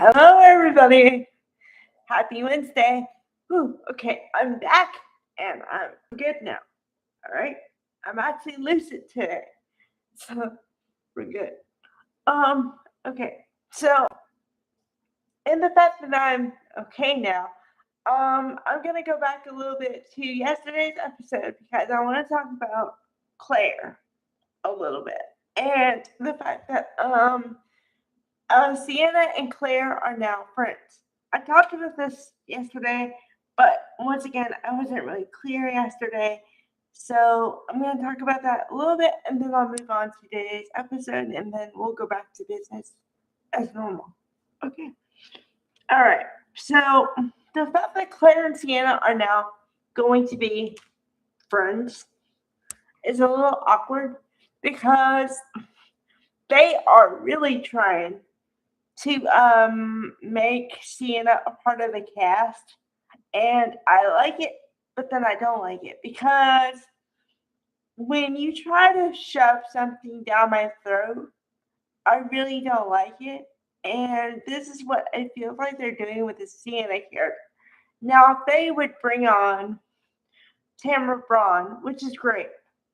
Hello, everybody. Happy Wednesday. Whew, okay, I'm back and I'm good now. All right, I'm actually lucid today, so we're good. Um, okay, so in the fact that I'm okay now, I'm gonna go back a little bit to yesterday's episode because I want to talk about Claire a little bit and the fact that Sienna and Claire are now friends. I talked about this yesterday, but once again, I wasn't really clear yesterday. So I'm going to talk about that a little bit and then I'll move on to today's episode and then we'll go back to business as normal. Okay. All right. So the fact that Claire and Sienna are now going to be friends is a little awkward because they are really trying to make Sienna a part of the cast, and I like it, but then I don't like it because when you try to shove something down my throat, I really don't like it, and this is what it feels like they're doing with the Sienna character. Now, if they would bring on Tamara Braun, which is great,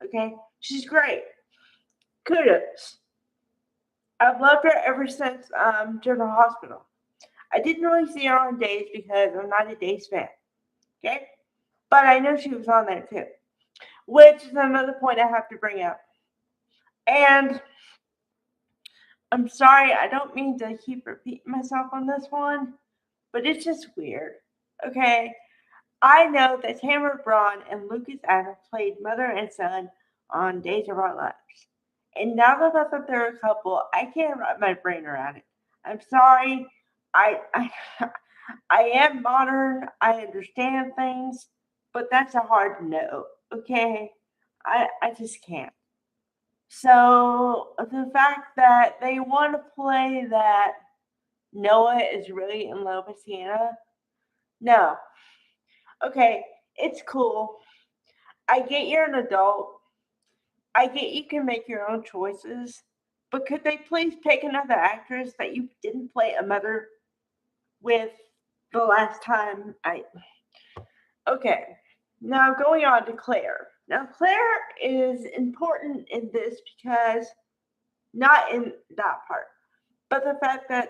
okay, she's great, kudos. I've loved her ever since General Hospital. I didn't really see her on Days because I'm not a Days fan. Okay? But I know she was on there too. Which is another point I have to bring up. And I'm sorry, I don't mean to keep repeating myself on this one, but it's just weird. Okay? I know that Tamara Braun and Lucas Adams played mother and son on Days of Our Lives. And now that they're a couple, I can't wrap my brain around it. I'm sorry. I I am modern. I understand things, but that's a hard no. Okay, I just can't. So the fact that they want to play that Noah is really in love with Sienna, no. Okay, it's cool. I get you're an adult. I get you can make your own choices, but could they please pick another actress that you didn't play a mother with the last time I okay. Now going on to Claire. Now Claire is important in this because not in that part, but the fact that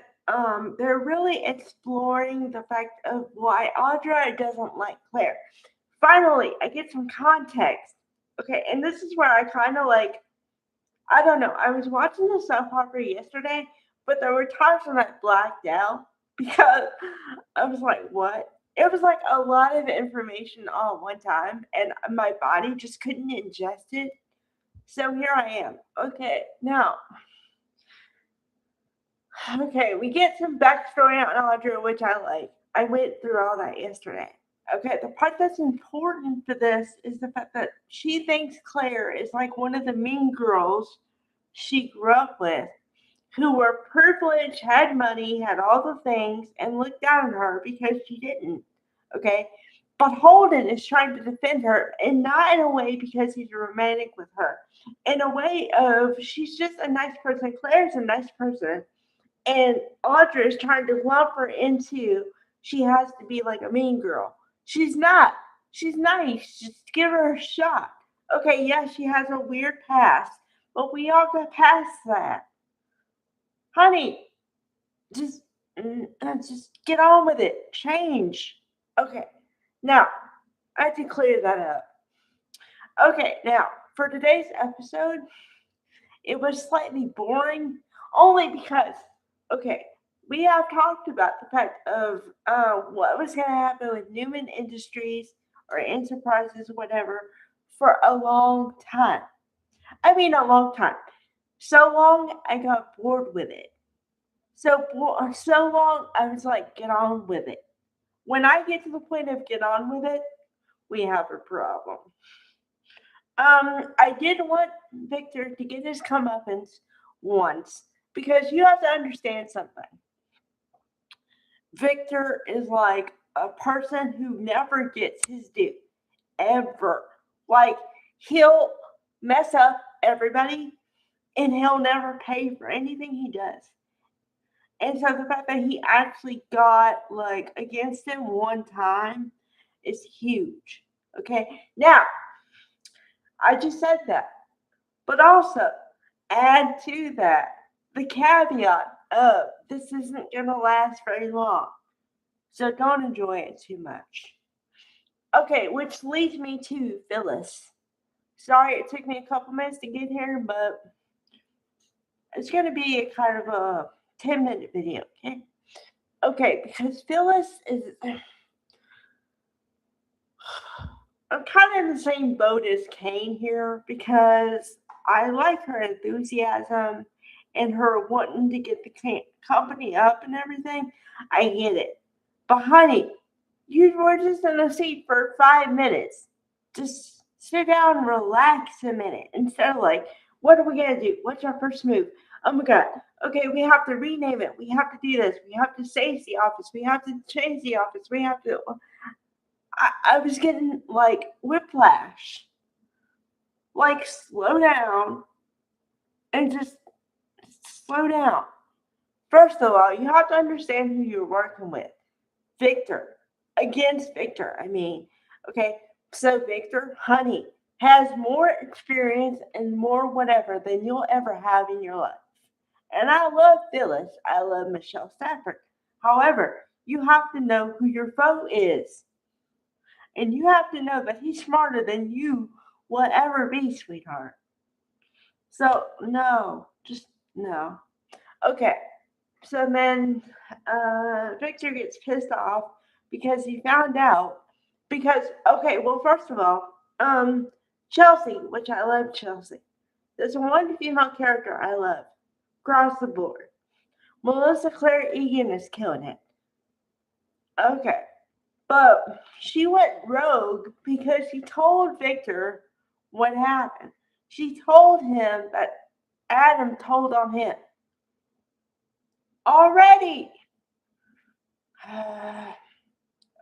they're really exploring the fact of why Audra doesn't like Claire. Finally, I get some context. Okay, and this is where I kind of like I don't know. I was watching the soap opera yesterday, but there were times when I blacked out because I was like, what? It was like a lot of information all at one time, and my body just couldn't ingest it. So here I am. Okay, now, okay, we get some backstory on Audra, which I like. I went through all that yesterday. Okay, the part that's important for this is the fact that she thinks Claire is like one of the mean girls she grew up with who were privileged, had money, had all the things, and looked down on her because she didn't. Okay? But Holden is trying to defend her, and not in a way because he's romantic with her. In a way of she's just a nice person. Claire's a nice person. And Audra is trying to lump her into she has to be like a mean girl. She's not. She's nice. Just give her a shot. Okay, yeah, she has a weird past, but we all got past that. Honey, just just get on with it. Change. Okay. Now, I had to clear that up. Okay, now for today's episode, it was slightly boring only because okay, we have talked about the fact of what was going to happen with Newman Industries or Enterprises, whatever, for a long time. I mean, a long time. So long, I got bored with it. So long, I was like, get on with it. When I get to the point of get on with it, we have a problem. I did want Victor to get his comeuppance once because you have to understand something. Victor is like a person who never gets his due, ever. Like he'll mess up everybody, and he'll never pay for anything he does. And so the fact that he actually got like against him one time is huge. Okay. Now, I just said that. But also add to that the caveat of this isn't going to last very long. So don't enjoy it too much. Okay, which leads me to Phyllis. Sorry it took me a couple minutes to get here, but it's going to be a kind of a 10-minute video, okay? Okay, because Phyllis is. I'm kind of in the same boat as Kane here because I like her enthusiasm and her wanting to get the company up and everything. I get it. But honey, you were just in the seat for 5 minutes. Just sit down and relax a minute instead of like, what are we gonna do? What's our first move? Oh my god. Okay, we have to rename it. We have to do this. We have to save the office. We have to change the office. We have to. I was getting like whiplash. Like, slow down and just slow down. First of all, you have to understand who you're working with. Victor. Against Victor, I mean. Okay, so Victor, honey, has more experience and more whatever than you'll ever have in your life. And I love Phyllis. I love Michelle Stafford. However, you have to know who your foe is. And you have to know that he's smarter than you will ever be, sweetheart. So, no, just no. Okay, so then Victor gets pissed off because he found out. Because, okay, well, first of all, Chelsea, which I love Chelsea. There's one female character I love across the board. Melissa Claire Egan is killing it. Okay. But she went rogue because she told Victor what happened. She told him that Adam told on him. Already.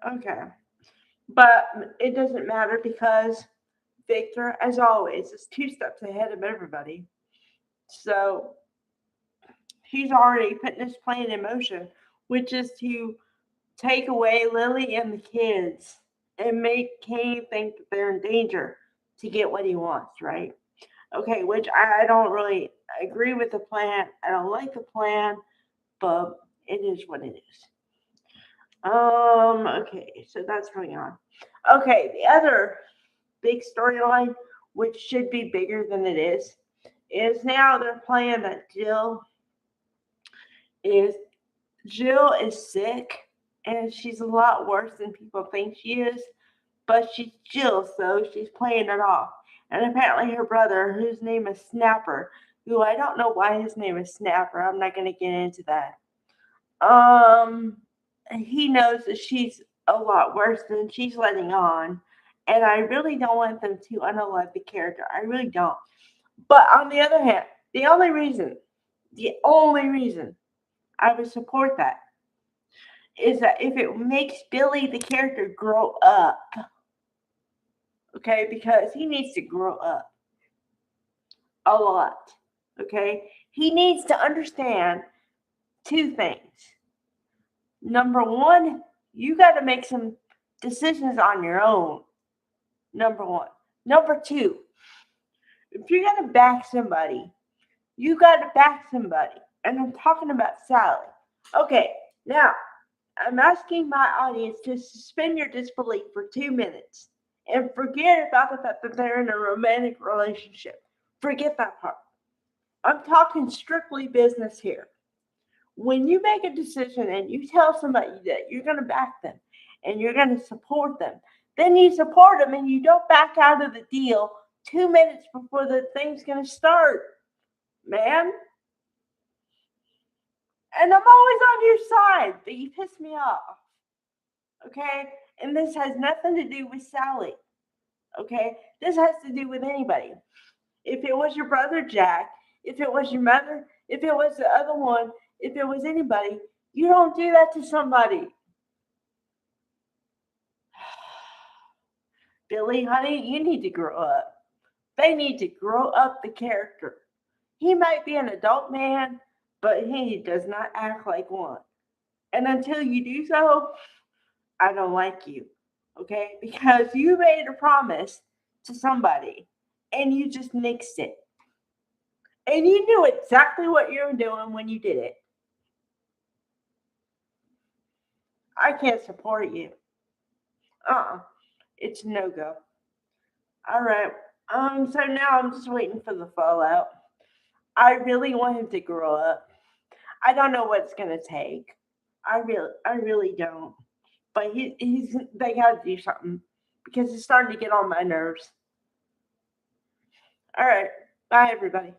Okay. But it doesn't matter because Victor, as always, is 2 steps ahead of everybody. So he's already putting his plan in motion, which is to take away Lily and the kids and make Kane think that they're in danger to get what he wants, right? Okay, which I don't really agree with the plan. I don't like the plan, but it is what it is. Okay, so that's going on. Okay, the other big storyline, which should be bigger than it is now they're playing that is Jill is sick and she's a lot worse than people think she is, but she's Jill, so she's playing it off. And apparently her brother, whose name is Snapper, who I don't know why his name is Snapper, I'm not gonna get into that. He knows that she's a lot worse than she's letting on. And I really don't want them to unalive the character. I really don't. But on the other hand, the only reason I would support that is that if it makes Billy the character grow up, okay, because he needs to grow up a lot, okay? He needs to understand 2 things. Number one, you got to make some decisions on your own. Number one. Number two, if you're going to back somebody, you got to back somebody. And I'm talking about Sally. Okay, now I'm asking my audience to suspend your disbelief for 2 minutes and forget about the fact that they're in a romantic relationship. Forget that part. I'm talking strictly business here. When you make a decision and you tell somebody that you're going to back them and you're going to support them, then you support them and you don't back out of the deal 2 minutes before the thing's going to start, man. And I'm always on your side, but you piss me off. Okay? And this has nothing to do with Sally. Okay? This has to do with anybody. If it was your brother Jack, if it was your mother, if it was the other one, if it was anybody, you don't do that to somebody. Billy, honey, you need to grow up. They need to grow up the character. He might be an adult man, but he does not act like one. And until you do so, I don't like you. Okay? Because you made a promise to somebody and you just nixed it. And you knew exactly what you were doing when you did it. I can't support you. It's no go. All right. So now I'm just waiting for the fallout. I really want him to grow up. I don't know what it's gonna take. I really don't. But they gotta do something because it's starting to get on my nerves. All right. Bye, everybody.